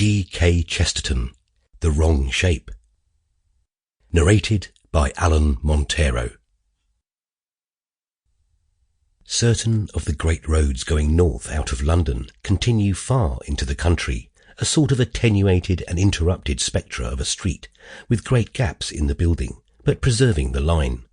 G.K. Chesterton, The Wrong Shape. Narrated by Allan Monteiro. Certain of the great roads going north out of London continue far into the country, a sort of attenuated and interrupted spectre of a street, with great gaps in the building, but preserving the line.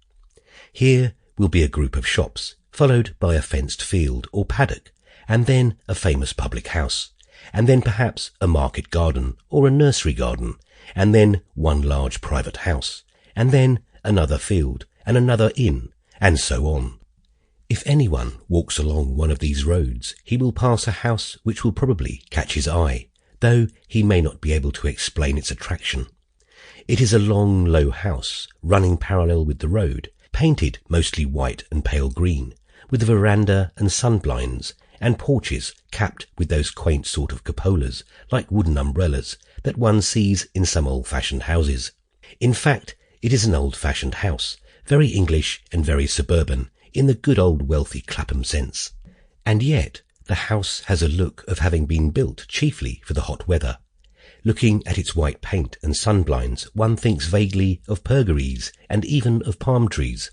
Here will be a group of shops, followed by a fenced field or paddock, and then a famous public house, and then perhaps a market garden or a nursery garden, and then one large private house, and then another field and another inn, and so on. If anyone walks along one of these roads, he will pass a house which will probably catch his eye, though he may not be able to explain its attraction. It is a long, low house, running parallel with the road, painted mostly white and pale green, with a veranda and sunblinds, and porches capped with those quaint sort of cupolas, like wooden umbrellas, that one sees in some old-fashioned houses. In fact, it is an old-fashioned house, very English and very suburban, in the good old wealthy Clapham sense. And yet the house has a look of having been built chiefly for the hot weather. Looking at its white paint and sunblinds, one thinks vaguely of pergories and even of palm trees.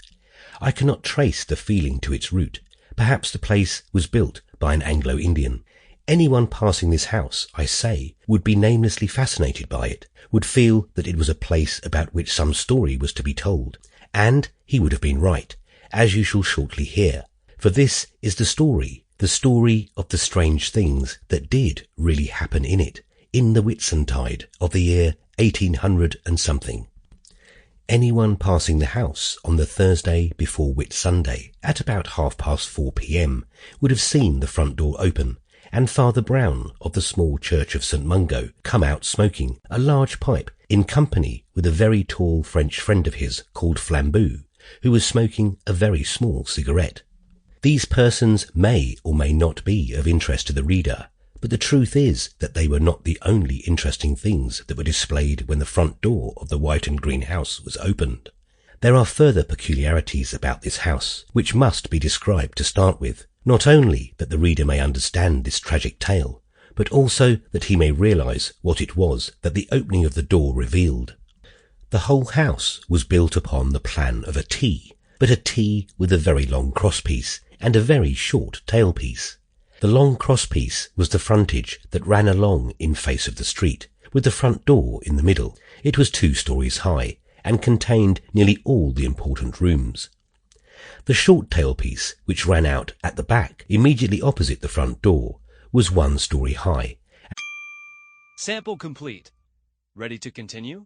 I cannot trace the feeling to its root. Perhaps the place was built by an Anglo-Indian. Anyone passing this house, I say, would be namelessly fascinated by it, would feel that it was a place about which some story was to be told. And he would have been right, as you shall shortly hear, for this is the story of the strange things that did really happen in it, in the Whitsuntide of the year 1800 and something. Anyone passing the house on the Thursday before Whitsunday at about 4:30 p.m. would have seen the front door open, and Father Brown of the small church of St. Mungo come out smoking a large pipe in company with a very tall French friend of his called Flambeau, who was smoking a very small cigarette. These persons may or may not be of interest to the reader, but the truth is that they were not the only interesting things that were displayed when the front door of the white and green house was opened. There are further peculiarities about this house, which must be described to start with, not only that the reader may understand this tragic tale, but also that he may realize what it was that the opening of the door revealed. The whole house was built upon the plan of a T, but a T with a very long crosspiece and a very short tailpiece. The long crosspiece was the frontage that ran along in face of the street, with the front door in the middle. It was 2 stories high, and contained nearly all the important rooms. The short tailpiece, which ran out at the back, immediately opposite the front door, was 1 story high. Sample complete. Ready to continue?